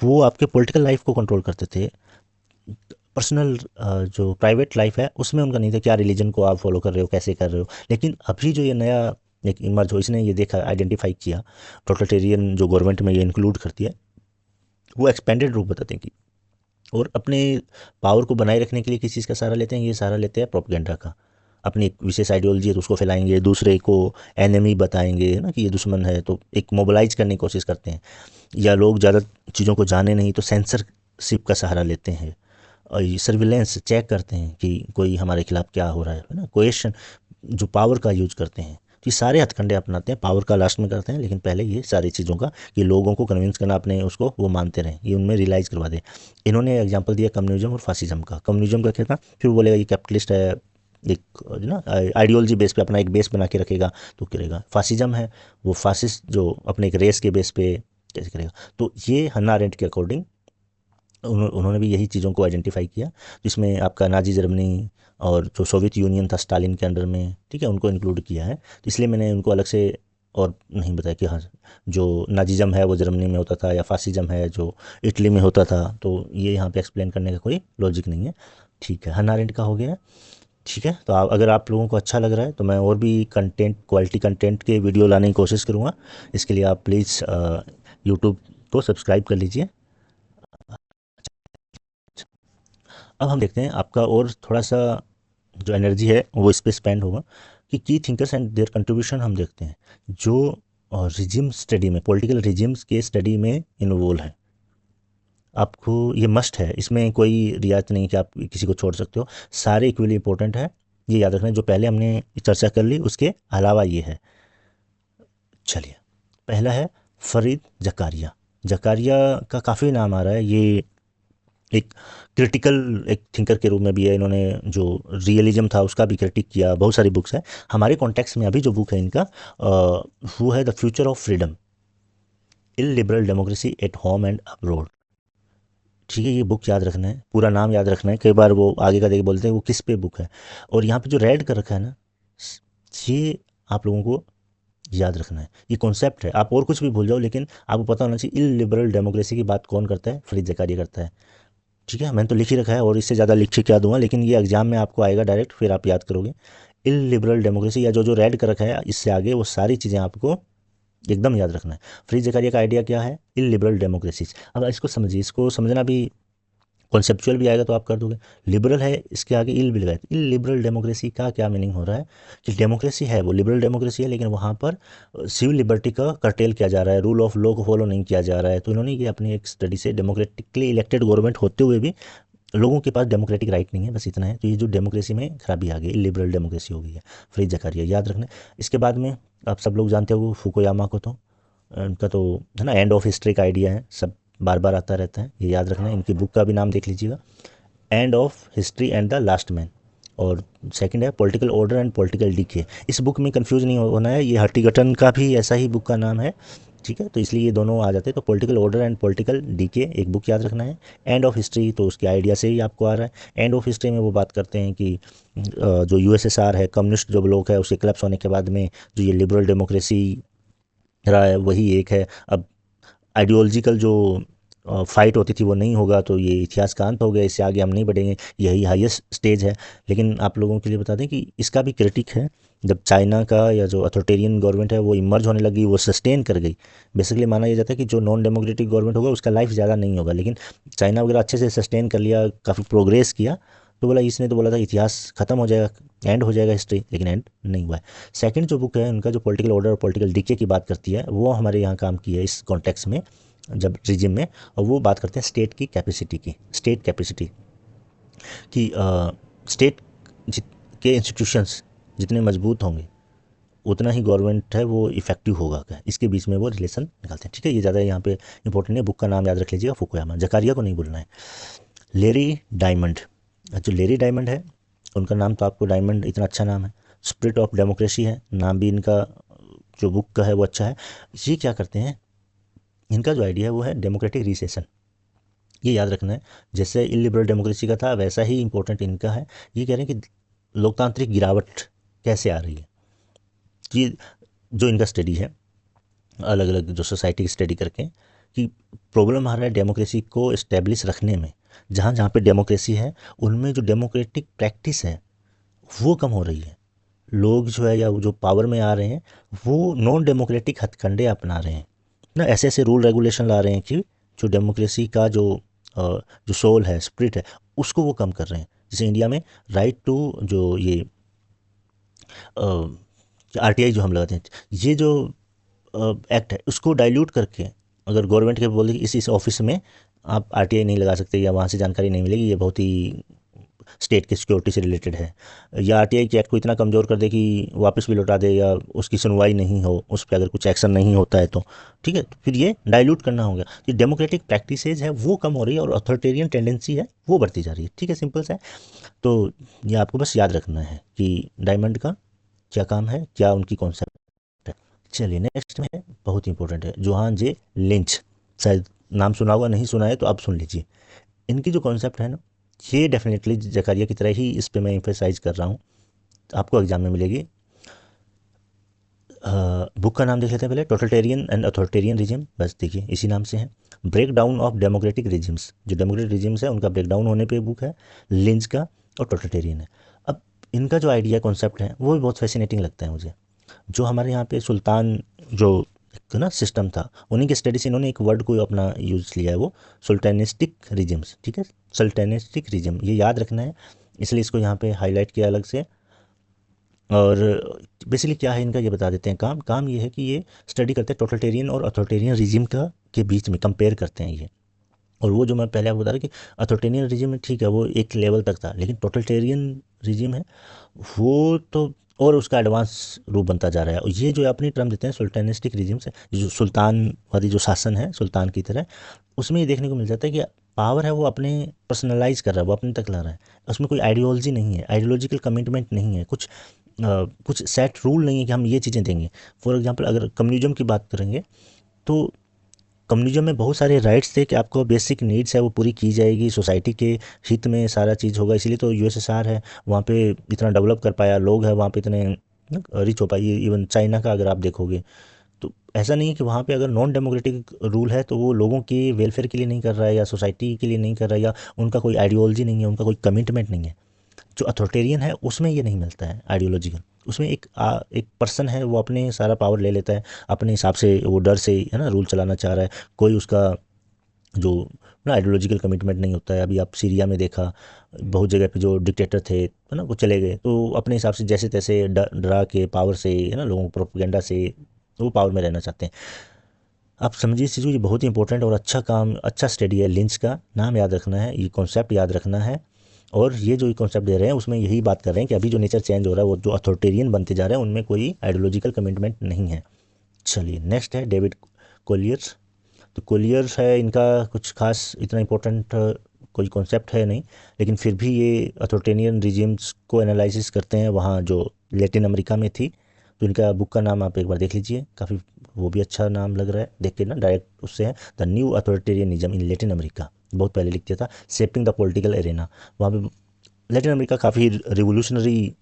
Speaker 1: वो आपके पॉलिटिकल लाइफ को कंट्रोल करते थे, पर्सनल जो प्राइवेट लाइफ है उसमें उनका नहीं था, क्या रिलीजन को आप फॉलो कर रहे हो, कैसे कर रहे हो। लेकिन अभी जो ये नया एक इमर्ज हो, इसने ये देखा, आइडेंटिफाई किया, टोटलिटेरियन जो गवर्नमेंट में ये इंक्लूड करती है, वो एक्सपेंडेड रूप बताते हैं कि, और अपने पावर को बनाए रखने के लिए किस चीज़ का सहारा लेते हैं, ये सहारा लेते हैं प्रोपेगेंडा का। अपनी एक विशेष आइडियोलॉजी है तो उसको फैलाएंगे, दूसरे को एनिमी बताएंगे, है ना, कि ये दुश्मन है, तो एक मोबिलाइज करने की कोशिश करते हैं। या लोग ज़्यादा चीज़ों को जाने नहीं तो सेंसरशिप का सहारा लेते हैं, और ये सर्विलेंस चेक करते हैं कि कोई हमारे खिलाफ क्या हो रहा है ना, क्वेश्चन, जो पावर का यूज करते हैं। तो ये सारे हथकंडे अपनाते हैं, पावर का लास्ट में करते हैं, लेकिन पहले ये सारी चीज़ों का कि लोगों को कन्विंस करना अपने उसको वो मानते रहें, ये उनमें रियलाइज़ करवा दें। इन्होंने एग्जांपल दिया कम्युनिज्म और फासिज्म का। कम्युनिज्म का क्या था, फिर वो बोलेगा ये कैपिटलिस्ट है, एक जो ना आइडियोलॉजी बेस पे अपना एक बेस बना के रखेगा तो करेगा। फासिज्म है, वो फासिस्ट जो अपने एक रेस के बेस पे कैसे करेगा। तो ये हन्ना अरेंट के अकॉर्डिंग उन्होंने भी यही चीज़ों को आइडेंटिफाई किया, जिसमें आपका नाजी जर्मनी और जो सोवियत यूनियन था स्टालिन के अंडर में, ठीक है, उनको इंक्लूड किया है। तो इसलिए मैंने उनको अलग से और नहीं बताया कि हाँ, जो नाजिज़म है वो जर्मनी में होता था, या फासिज्म है जो इटली में होता था, तो ये यहाँ पे एक्सप्लेन करने का कोई लॉजिक नहीं है, ठीक है। हन्ना अरेंट का हो गया, ठीक है। तो अगर आप लोगों को अच्छा लग रहा है तो मैं और भी कंटेंट, क्वालिटी कंटेंट के वीडियो लाने की कोशिश करूँगा। इसके लिए आप प्लीज़ यूट्यूब को सब्सक्राइब कर लीजिए। अब हम देखते हैं आपका और थोड़ा सा जो एनर्जी है वो इस पे स्पेंड होगा कि की थिंकर्स एंड देयर कंट्रीब्यूशन हम देखते हैं, जो रिजिम स्टडी में, पॉलिटिकल रिजिम्स के स्टडी में इन्वॉल्व है। आपको ये मस्ट है, इसमें कोई रियायत नहीं कि आप किसी को छोड़ सकते हो, सारे इक्वली इंपॉर्टेंट है, ये याद रखना है। जो पहले हमने चर्चा कर ली उसके अलावा ये है। चलिए, पहला है फरीद जकारिया। जकारिया का काफ़ी नाम आ रहा है, ये एक क्रिटिकल एक थिंकर के रूप में भी है। इन्होंने जो रियलिज्म था उसका भी क्रिटिक किया, बहुत सारी बुक्स हैं। हमारे कॉन्टेक्स्ट में अभी जो बुक है इनका वो है the future of freedom, illiberal democracy at home and abroad, ठीक है। ये बुक याद रखना है, पूरा नाम याद रखना है, कई बार वो आगे का देख बोलते हैं वो किस पे बुक है। और यहाँ पे जो रेड कर रखा है ना, ये आप लोगों को याद रखना है, ये कॉन्सेप्ट है। आप और कुछ भी भूल जाओ लेकिन आपको पता होना चाहिए इल लिबरल डेमोक्रेसी की बात कौन करता है, फरीद जकारिया करता है, ठीक है। मैंने तो लिख ही रखा है और इससे ज़्यादा लिख के क्या दूंगा, लेकिन ये एग्जाम में आपको आएगा डायरेक्ट, फिर आप याद करोगे। इल लिबरल डेमोक्रेसी, या जो जो रेड कर रखा है इससे आगे वो सारी चीज़ें आपको एकदम याद रखना है। फ्री जकारिया का आइडिया क्या है, इल लिबरल डेमोक्रेसी। अब इसको समझिए, इसको समझना भी कॉन्सेप्चुअल भी आएगा तो आप कर दोगे। लिबरल है, इसके आगे इल भी लगाए, इल लिबरल डेमोक्रेसी का क्या मीनिंग हो रहा है कि डेमोक्रेसी है वो लिबरल डेमोक्रेसी है, लेकिन वहाँ पर सिविल लिबर्टी का कर्टेल किया जा रहा है, रूल ऑफ लॉ को फॉलो नहीं किया जा रहा है। तो इन्होंने ये अपनी एक स्टडी से, डेमोक्रेटिकली इलेक्टेड गवर्नमेंट होते हुए भी लोगों के पास डेमोक्रेटिक राइट नहीं है, बस इतना है। तो ये जो डेमोक्रेसी में खराबी आ गई, लिबरल डेमोक्रेसी हो गई है, फ्री जकारिया याद रखना। इसके बाद में आप सब लोग जानते हो फुकुयामा को, तो उनका तो है ना एंड ऑफ हिस्ट्री का आइडिया है, सब बार बार आता रहता है, ये याद रखना है। इनकी बुक का भी नाम देख लीजिएगा, end of history and the last man. और सेकंड है political order and political decay. इस बुक में कंफ्यूज नहीं होना है, ये हर्टिगटन का भी ऐसा ही बुक का नाम है, ठीक है। तो इसलिए ये दोनों आ जाते हैं। तो political order and political decay एक बुक याद रखना है। एंड ऑफ हिस्ट्री तो उसके आइडिया से ही आपको आ रहा है। एंड ऑफ हिस्ट्री में वो बात करते हैं कि जो यूएसएसआर है, कम्युनिस्ट जो ब्लॉक है, उसके क्लब्स होने के बाद में जो ये लिबरल डेमोक्रेसी रहा है वही एक है। अब आइडियोलॉजिकल जो फाइट होती थी वो नहीं होगा, तो ये इतिहास का अंत हो गया, इससे आगे हम नहीं बढ़ेंगे, यही हाईएस्ट स्टेज है। लेकिन आप लोगों के लिए बता दें कि इसका भी क्रिटिक है। जब चाइना का या जो अथॉरिटेरियन गवर्नमेंट है वो इमर्ज होने लगी, वो सस्टेन कर गई, बेसिकली माना यह जाता है कि जो नॉन डेमोक्रेटिक गवर्नमेंट होगा उसका लाइफ ज़्यादा नहीं होगा, लेकिन चाइना वगैरह अच्छे से सस्टेन कर लिया, काफ़ी प्रोग्रेस किया, तो बोला इसने तो बोला था इतिहास खत्म हो जाएगा, एंड हो जाएगा हिस्ट्री, लेकिन एंड नहीं हुआ है। सेकंड जो बुक है उनका, जो पॉलिटिकल ऑर्डर और पॉलिटिकल डीके की बात करती है, वो हमारे यहाँ काम की है इस कॉन्टेक्स्ट में, जब रिजिम में, और वो बात करते हैं स्टेट की कैपेसिटी की, स्टेट कैपेसिटी कि स्टेट के इंस्टीट्यूशंस जितने मजबूत होंगे उतना ही गवर्नमेंट है वो इफेक्टिव होगा क्या, इसके बीच में वो रिलेशन निकालते हैं। ठीक है, ये ज़्यादा यहाँ पे इंपॉर्टेंट है, बुक का नाम याद रख लीजिएगा, फुकुयामा, जकारिया को नहीं भूलना है। लेरी डायमंड, जो लेरी डायमंड है उनका नाम तो आपको, डायमंड इतना अच्छा नाम है, स्पिरिट ऑफ डेमोक्रेसी है नाम भी इनका, जो बुक का है वो अच्छा है। ये क्या करते हैं, इनका जो आइडिया है वो है डेमोक्रेटिक रिसेशन, ये याद रखना है। जैसे इलिबरल डेमोक्रेसी का था वैसा ही इंपॉर्टेंट इनका है। ये कह रहे हैं कि लोकतांत्रिक गिरावट कैसे आ रही है, ये जो इनका स्टडी है, अलग अलग जो सोसाइटी की स्टडी करके, कि प्रॉब्लम आ रहा है डेमोक्रेसी को इस्टेब्लिश रखने में, जहाँ जहाँ पे डेमोक्रेसी है उनमें जो डेमोक्रेटिक प्रैक्टिस है वो कम हो रही है। लोग जो है या जो पावर में आ रहे हैं वो नॉन डेमोक्रेटिक हथकंडे अपना रहे हैं ना, ऐसे ऐसे रूल रेगुलेशन ला रहे हैं कि जो डेमोक्रेसी का जो सोल है, स्पिरिट है, उसको वो कम कर रहे हैं। जैसे इंडिया में राइट टू जो ये आरटीआई जो हम लगाते हैं, ये जो एक्ट है उसको डाइल्यूट करके अगर गवर्नमेंट के बोले कि इस ऑफिस में आप आरटीआई नहीं लगा सकते या वहाँ से जानकारी नहीं मिलेगी, ये बहुत ही स्टेट की सिक्योरिटी से रिलेटेड है, या आरटीआई के एक्ट को इतना कमज़ोर कर दे कि वापस भी लौटा दे या उसकी सुनवाई नहीं हो, उस पर अगर कुछ एक्शन नहीं होता है तो ठीक है, तो फिर ये डाइल्यूट करना होगा। ये डेमोक्रेटिक प्रैक्टिसेज है वो कम हो रही है और अथॉरिटेरियन टेंडेंसी है वो बढ़ती जा रही है। ठीक है, सिंपल सा है। तो ये आपको बस याद रखना है कि डायमंड का क्या काम है, क्या उनकी कॉन्सेप्ट है। चलिए नेक्स्ट में है, बहुत इंपॉर्टेंट है, जोहान जे लिंच, शायद नाम सुना होगा, नहीं सुना है तो अब सुन लीजिए। इनकी जो कॉन्सेप्ट है ना, ये डेफिनेटली जकारिया की तरह ही इस पे मैं एम्फेसाइज कर रहा हूँ, आपको एग्जाम में मिलेगी। बुक का नाम देख लेते हैं पहले, टोटलिटेरियन एंड अथॉरिटेरियन रिजिम, बस देखिए इसी नाम से है। Break down of democratic regimes, जो डेमोक्रेटिक रिजिम्स है उनका ब्रेक डाउन होने पे बुक है, लिंच का, और टोटलिटेरियन है। अब इनका जो आइडिया कॉन्सेप्ट है वो भी बहुत फैसिनेटिंग लगता है मुझे। जो हमारे यहाँ पे सुल्तान जो एक ना सिस्टम था, उन्हीं के स्टडी से इन्होंने एक वर्ड को अपना यूज लिया है, वो सुल्तानिस्टिक रिजिम्स। ठीक है, सुल्तानिस्टिक रिजिम, ये याद रखना है, इसलिए इसको यहाँ पे हाईलाइट किया अलग से। और बेसिकली क्या है इनका ये बता देते हैं। काम काम ये है कि ये स्टडी करते हैं टोटलिटेरियन और अथॉरिटेरियन रिजिम का के बीच में, कंपेयर करते हैं ये। और वो जो मैं पहले आपको बता रहा कि अथॉरिटेरियन रिजिम में ठीक है वो एक लेवल तक था, लेकिन टोटलिटेरियन रिजिम है वो तो और उसका एडवांस रूप बनता जा रहा है। और ये जो अपनी टर्म देते हैं सुल्तानिस्टिक रिजिम से, जो सुल्तानवादी जो शासन है सुल्तान की तरह, उसमें ये देखने को मिल जाता है कि पावर है वो अपने पर्सनलाइज कर रहा है, वो अपने तक ला रहा है, उसमें कोई आइडियोलॉजी नहीं है, आइडियोलॉजिकल कमिटमेंट नहीं है, कुछ सेट रूल नहीं है कि हम ये चीज़ें देंगे। फॉर एग्जांपल अगर कम्युनिज्म की बात करेंगे तो कम्युनिज्म में बहुत सारे राइट्स थे कि आपको बेसिक नीड्स है वो पूरी की जाएगी, सोसाइटी के हित में सारा चीज़ होगा, इसीलिए तो यूएसएसआर है वहाँ पे इतना डेवलप कर पाया, लोग हैं वहाँ पे इतने रिच हो पाई। इवन चाइना का अगर आप देखोगे तो ऐसा नहीं है कि वहाँ पे अगर नॉन डेमोक्रेटिक रूल है तो वो लोगों के वेलफेयर के लिए नहीं कर रहा है या सोसाइटी के लिए नहीं कर रहा है, या उनका कोई आइडियोलॉजी नहीं है, उनका कोई कमिटमेंट नहीं है। जो अथॉरिटेरियन है उसमें ये नहीं मिलता है आइडियोलॉजिकल, उसमें एक पर्सन है वो अपने सारा पावर ले लेता है अपने हिसाब से, वो डर से है ना रूल चलाना चाह रहा है, कोई उसका जो ना आइडियोलॉजिकल कमिटमेंट नहीं होता है। अभी आप सीरिया में देखा, बहुत जगह पे जो डिक्टेटर थे है ना वो चले गए, तो अपने हिसाब से जैसे तैसे डरा के पावर से है ना, लोगों को प्रोपेगेंडा से वो पावर में रहना चाहते हैं। आप समझिए इस चीज़ को, ये बहुत ही इंपॉर्टेंट और अच्छा काम, अच्छा स्टडी है। लिंच का नाम याद रखना है, ये कॉन्सेप्ट याद रखना है। और ये जो कॉन्सेप्ट दे रहे हैं उसमें यही बात कर रहे हैं कि अभी जो नेचर चेंज हो रहा है, वो जो अथॉरिटेरियन बनते जा रहे हैं उनमें कोई आइडियोलॉजिकल कमिटमेंट नहीं है। चलिए नेक्स्ट है डेविड कोलियर्स। तो कोलियर्स है, इनका कुछ खास इतना इंपॉर्टेंट कोई कॉन्सेप्ट है नहीं, लेकिन फिर भी ये अथॉरिटेरियन रिजिम्स को एनालिसिस करते हैं वहाँ जो लैटिन अमेरिका में थी। तो इनका बुक का नाम आप एक बार देख लीजिए, काफ़ी वो भी अच्छा नाम लग रहा है देख के ना, डायरेक्ट उससे है, the new authoritarianism in Latin America, बहुत पहले लिख दिया था, शेपिंग द पॉलिटिकल एरेना। वहाँ पे लैटिन अमेरिका काफ़ी रिवोल्यूशनरी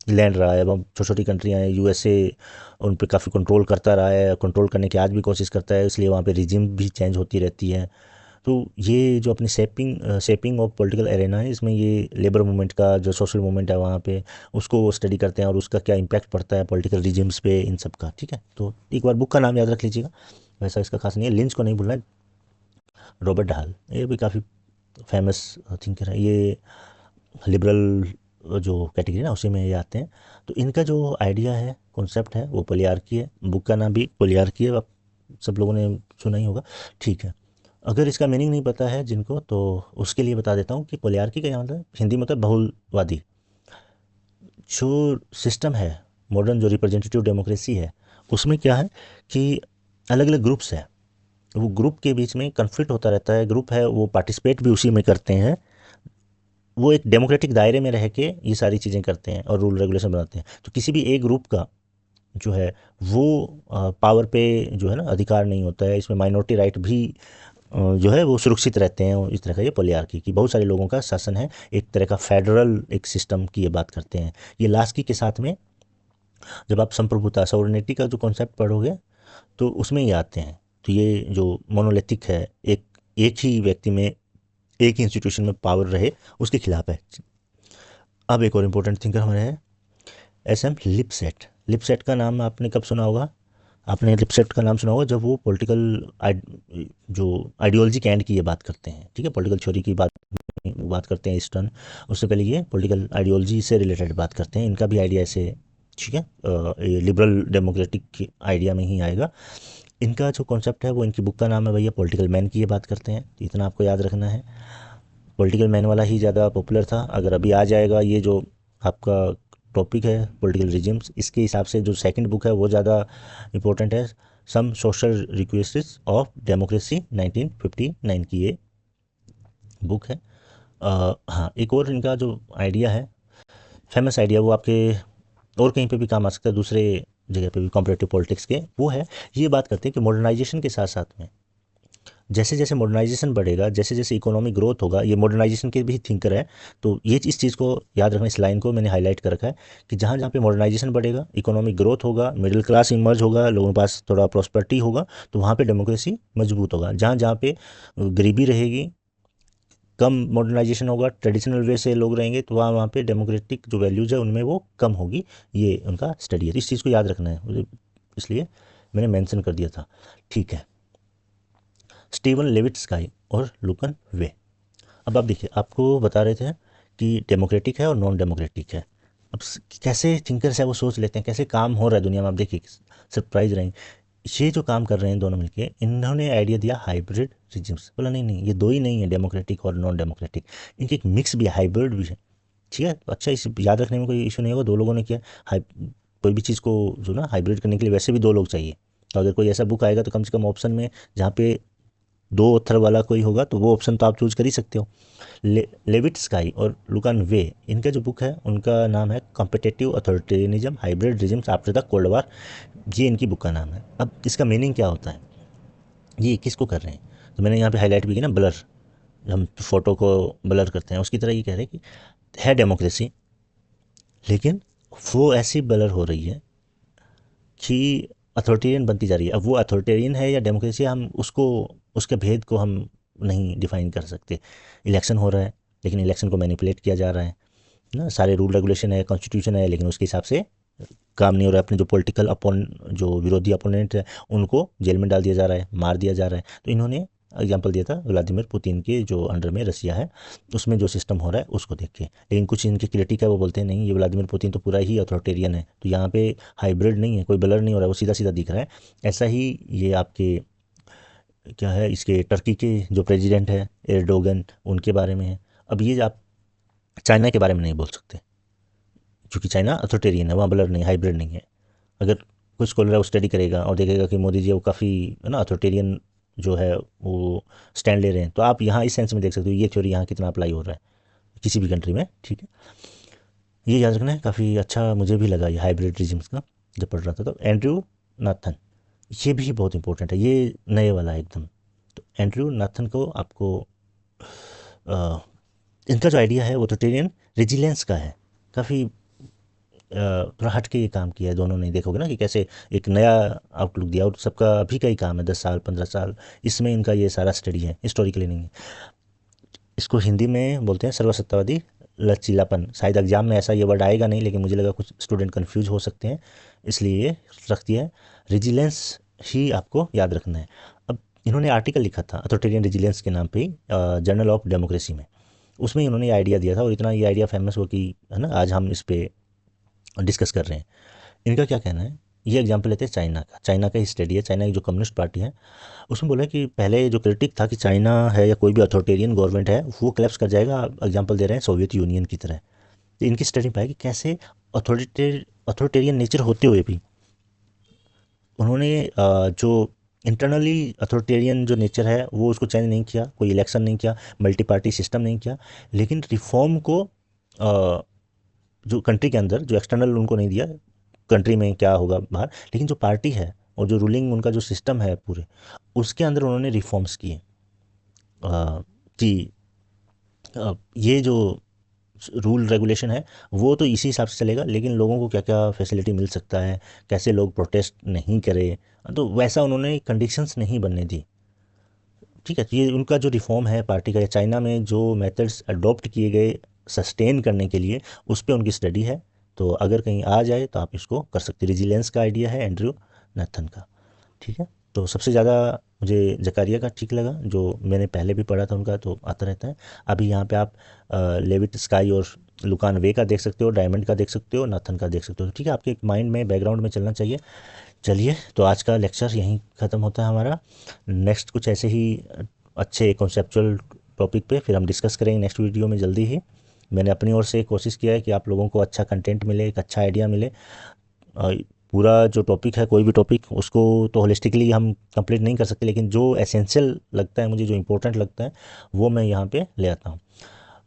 Speaker 1: लैंड रहा है, वहाँ छोटी छोटी कंट्रियाँ हैं, यूएसए उन पर काफ़ी कंट्रोल करता रहा है, कंट्रोल करने की आज भी कोशिश करता है, इसलिए वहाँ पे रिजिम भी चेंज होती रहती है। तो ये जो अपनी शेपिंग ऑफ पॉलिटिकल एरेना है, इसमें ये लेबर मूवमेंट का जो सोशल मूवमेंट है वहाँ पे उसको वो स्टडी करते हैं और उसका क्या इम्पैक्ट पड़ता है पॉलिटिकल रिजिम्स पे, इन सब का। ठीक है, तो एक बार बुक का नाम याद रख लीजिएगा, वैसा इसका खास नहीं है। लिंच को नहीं भूलना है, रॉबर्ट डाहल, ये भी काफ़ी फेमस थिंकर है। ये लिबरल जो कैटेगरी ना उसी में ये आते हैं। तो इनका जो आइडिया है, कॉन्सेप्ट है, वो पोलियार्की है। बुक का नाम भी पोलियार्की है, आप सब लोगों ने सुना ही होगा। ठीक है, अगर इसका मीनिंग नहीं पता है जिनको, तो उसके लिए बता देता हूँ कि पोलियार्की का क्या मतलब है। हिंदी में मतलब बहुलवादी। जो सिस्टम है मॉडर्न, जो रिप्रेजेंटेटिव डेमोक्रेसी है, उसमें क्या है कि अलग अलग ग्रुप्स हैं, वो ग्रुप के बीच में कन्फ्लिक्ट होता रहता है। ग्रुप है वो पार्टिसिपेट भी उसी में करते हैं, वो एक डेमोक्रेटिक दायरे में रह के ये सारी चीज़ें करते हैं और रूल रेगुलेशन बनाते हैं। तो किसी भी एक ग्रुप का जो है वो पावर पे जो है ना अधिकार नहीं होता है। इसमें माइनॉरिटी राइट भी जो है वो सुरक्षित रहते हैं। और इस तरह का ये पोलियार्की की बहुत सारे लोगों का शासन है, एक तरह का फेडरल एक सिस्टम की ये बात करते हैं। ये लास्की के साथ में जब आप संप्रभुता, सॉवरेनिटी का जो कॉन्सेप्ट पढ़ोगे तो उसमें ये आते हैं। तो ये जो मोनोलिथिक है, एक एक ही व्यक्ति में, एक ही इंस्टीट्यूशन में पावर रहे, उसके खिलाफ है। अब एक और इम्पोर्टेंट थिंकर हमारे हैं एस एम लिपसेट। लिपसेट का नाम आपने कब सुना होगा? आपने लिपसेट का नाम सुना होगा जब वो पॉलिटिकल जो आइडियोलॉजी के एंड की ये बात करते हैं। ठीक है, पॉलिटिकल थ्योरी की बात करते हैं ईस्टर्न। उससे पहले ये पॉलिटिकल आइडियोलॉजी से रिलेटेड बात करते हैं। इनका भी आइडिया ऐसे, ठीक है, ये लिबरल डेमोक्रेटिक आइडिया में ही आएगा। इनका जो कॉन्सेप्ट है वो, इनकी बुक का नाम है भैया पॉलिटिकल मैन की ये बात करते हैं। तो इतना आपको याद रखना है, पॉलिटिकल मैन वाला ही ज़्यादा पॉपुलर था। अगर अभी आ जाएगा ये जो आपका टॉपिक है पॉलिटिकल रिजिम्स, इसके हिसाब से जो सेकंड बुक है वो ज़्यादा इम्पोर्टेंट है। Some social requisites of democracy 1959 की ये बुक है। हाँ, एक और इनका जो आइडिया है, फेमस आइडिया, वो आपके और कहीं पे भी काम आ सकता है, दूसरे जगह पे भी, कॉम्परेटिव पॉलिटिक्स के, वो है ये बात करते हैं कि मॉडर्नाइजेशन के साथ साथ में जैसे जैसे मॉडर्नाइजेशन बढ़ेगा, जैसे जैसे इकोनॉमिक ग्रोथ होगा, ये मॉडर्नाइजेशन के भी थिंकर है। तो ये इस चीज़ को याद रखना, इस लाइन को मैंने हाईलाइट कर रखा है कि जहाँ जहाँ पे मॉडर्नाइजेशन बढ़ेगा, इकोनॉमिक ग्रोथ होगा, मिडिल क्लास इमर्ज होगा, लोगों के पास थोड़ा प्रॉस्पेरिटी होगा, तो वहाँ पे डेमोक्रेसी मजबूत होगा। जहाँ जहाँ पे गरीबी रहेगी, कम मॉडर्नाइजेशन होगा, ट्रेडिशनल वे से लोग रहेंगे, तो वहाँ वहाँ पे डेमोक्रेटिक जो वैल्यूज़ है उनमें वो कम होगी। ये उनका स्टडी है। तो इस चीज़ को याद रखना है मुझे, इसलिए मैंने मेंशन कर दिया था। ठीक है, स्टीवन लेविट्स्काई और लुकन वे। अब आप देखिए, आपको बता रहे थे कि डेमोक्रेटिक है और नॉन डेमोक्रेटिक है। अब कैसे थिंकर्स है वो सोच लेते हैं, कैसे काम हो रहा है दुनिया में। आप देखिए, सरप्राइज रहेंगे। ये जो काम कर रहे हैं दोनों मिलके, इन्होंने आइडिया दिया हाइब्रिड रिजिम्स। बोला नहीं नहीं, ये दो ही नहीं है, डेमोक्रेटिक और नॉन डेमोक्रेटिक, इनके एक मिक्स भी है, हाइब्रिड भी है। ठीक है, तो अच्छा, इसे याद रखने में कोई इशू नहीं होगा। दो लोगों ने किया कोई भी चीज़ को जो ना हाइब्रिड करने के लिए वैसे भी दो लोग चाहिए। तो अगर कोई ऐसा बुक आएगा तो कम से कम ऑप्शन में जहाँ पे दो ऑथर वाला कोई होगा तो वो ऑप्शन तो आप चूज कर ही सकते हो। लेविट्स्काई और लुकान वे, इनका जो बुक है उनका नाम है competitive authoritarianism hybrid regimes after the cold war. ये इनकी बुक का नाम है। अब इसका मीनिंग क्या होता है, ये किसको कर रहे हैं? तो मैंने यहाँ पे हाईलाइट भी किया ना, ब्लर, हम फोटो को ब्लर करते हैं, उसकी तरह ये कह रहे हैं कि है डेमोक्रेसी, लेकिन वो ऐसी ब्लर हो रही है कि अथॉरिटेरियन बनती जा रही है। अब वो अथॉरिटेरियन है या डेमोक्रेसी, हम उसको, उसके भेद को हम नहीं डिफाइन कर सकते। इलेक्शन हो रहा है, लेकिन इलेक्शन को मैनिपुलेट किया जा रहा है ना, सारे रूल रेगुलेशन है, कॉन्स्टिट्यूशन है, लेकिन उसके हिसाब से काम नहीं हो रहा है। अपने जो पॉलिटिकल जो विरोधी अपोनेंट है उनको जेल में डाल दिया जा रहा है, मार दिया जा रहा है। तो इन्होंने एग्जाम्पल दिया था व्लादिमीर पुतिन के जो अंडर में रसिया है, उसमें जो सिस्टम हो रहा है उसको देख के। लेकिन कुछ इनके क्रिटिक है, वो बोलते हैं नहीं, ये व्लादिमीर पुतिन तो पूरा ही अथॉरिटेरियन है, तो यहाँ पे हाइब्रिड नहीं है, कोई ब्लर नहीं हो रहा है, वो सीधा सीधा दिख रहा है। ऐसा ही ये आपके क्या है, इसके टर्की के जो प्रेसिडेंट है एर्डोगन, उनके बारे में है। अब ये आप चाइना के बारे में नहीं बोल सकते, क्योंकि चाइना अथॉरिटेरियन है, वहाँ ब्लर नहीं, हाइब्रिड नहीं है। अगर कुछ स्कॉलर है वो स्टडी करेगा और देखेगा कि मोदी जी वो काफ़ी है ना अथॉरिटेरियन जो है वो स्टैंड ले रहे हैं, तो आप यहाँ इस सेंस में देख सकते हो ये थ्योरी यहाँ कितना अप्लाई हो रहा है किसी भी कंट्री में। ठीक है, ये याद रखना है, काफ़ी अच्छा मुझे भी लगा ये हाइब्रिड रिजिम्स का जब पढ़ रहा था। तो एंड्रयू नाथन, ये भी बहुत इंपॉर्टेंट है, ये नए वाला है एकदम। तो एंड्रयू नाथन को आपको इनका जो आइडिया है वो ऑथोरिटेरियन रेजिलेंस का है। काफ़ी थोड़ा हट के ये काम किया है दोनों ने। देखोगे ना कि कैसे एक नया आउटलुक दिया, और सबका अभी का ही काम है, 10 साल 15 साल इसमें इनका ये सारा स्टडी है, हिस्टोरिकली नहीं है। इसको हिंदी में बोलते हैं सर्वसत्तावादी लचीलापन। शायद एग्जाम में ऐसा ये वर्ड आएगा नहीं, लेकिन मुझे लगा कुछ स्टूडेंट कन्फ्यूज हो सकते हैं, इसलिए ये रख दिया है। रेजिलेंस ही आपको याद रखना है। अब इन्होंने आर्टिकल लिखा था अथॉरिटेरियन रेजिलेंस के नाम पे ही, जर्नल ऑफ डेमोक्रेसी में। उसमें ही उन्होंने ये आइडिया दिया था और इतना ये आइडिया फेमस हुआ कि है ना आज हम इस पे डिस्कस कर रहे हैं। इनका क्या कहना है, ये एग्जाम्पल लेते हैं चाइना का ही स्टडी है। चाइना की जो कम्युनिस्ट पार्टी है उसमें बोला कि पहले जो क्रिटिक था कि चाइना है या कोई भी अथॉरिटेरियन गवर्नमेंट है वो कोलैप्स कर जाएगा, एग्जाम्पल दे रहे हैं सोवियत यूनियन की तरह। तो इनकी स्टडी पाया कि कैसे अथॉरिटेरियन नेचर होते हुए भी उन्होंने जो इंटरनली अथॉरिटेरियन जो नेचर है वो उसको चेंज नहीं किया, कोई इलेक्शन नहीं किया, मल्टी पार्टी सिस्टम नहीं किया, लेकिन रिफॉर्म को जो कंट्री के अंदर जो एक्सटर्नल उनको नहीं दिया, कंट्री में क्या होगा बाहर, लेकिन जो पार्टी है और जो रूलिंग उनका जो सिस्टम है पूरे उसके अंदर उन्होंने रिफॉर्म्स किए कि ये जो रूल रेगुलेशन है वो तो इसी हिसाब से चलेगा, लेकिन लोगों को क्या क्या फैसिलिटी मिल सकता है, कैसे लोग प्रोटेस्ट नहीं करें, तो वैसा उन्होंने कंडीशंस नहीं बनने दी। ठीक है, तो ये उनका जो रिफॉर्म है पार्टी का, या चाइना में जो मेथड्स अडॉप्ट किए गए सस्टेन करने के लिए, उस पर उनकी स्टडी है। तो अगर कहीं आ जाए तो आप इसको कर सकते हैं। रेजिलियंस का आइडिया है एंड्रयू नैथन का। ठीक है, तो सबसे ज़्यादा मुझे जकारिया का ठीक लगा, जो मैंने पहले भी पढ़ा था उनका, तो आता रहता है। अभी यहाँ पे आप लेविट स्काई और लुकान वे का देख सकते हो, डायमंड का देख सकते हो, नाथन का देख सकते हो। ठीक है, आपके माइंड में बैकग्राउंड में चलना चाहिए। चलिए, तो आज का लेक्चर यहीं ख़त्म होता है हमारा। नेक्स्ट कुछ ऐसे ही अच्छे कॉन्सेप्चुअल टॉपिक पे फिर हम डिस्कस करेंगे नेक्स्ट वीडियो में जल्दी ही। मैंने अपनी ओर से कोशिश किया है कि आप लोगों को अच्छा कंटेंट मिले, एक अच्छा आइडिया मिले। पूरा जो टॉपिक है, कोई भी टॉपिक, उसको तो होलिस्टिकली हम कंप्लीट नहीं कर सकते, लेकिन जो एसेंशियल लगता है मुझे, जो इंपॉर्टेंट लगता है, वो मैं यहाँ पे ले आता हूँ।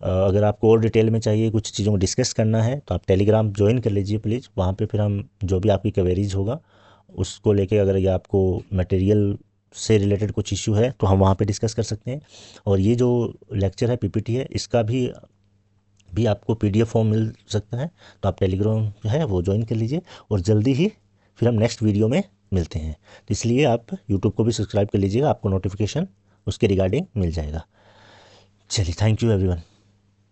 Speaker 1: अगर आपको और डिटेल में चाहिए, कुछ चीज़ों को डिस्कस करना है, तो आप टेलीग्राम ज्वाइन कर लीजिए प्लीज़। वहाँ पे फिर हम जो भी आपकी क्वेरीज होगा उसको लेके, अगर ये आपको मटेरियल से रिलेटेड कुछ इशू है तो हम वहाँ पे डिस्कस कर सकते हैं। और ये जो लेक्चर है पीपीटी है, इसका भी आपको पीडीएफ फॉर्म मिल सकता है। तो आप टेलीग्राम जो है वो ज्वाइन कर लीजिए, और जल्दी ही फिर हम नेक्स्ट वीडियो में मिलते हैं। तो इसलिए आप यूट्यूब को भी सब्सक्राइब कर लीजिएगा, आपको नोटिफिकेशन उसके रिगार्डिंग मिल जाएगा। चलिए, थैंक यू एवरीवन।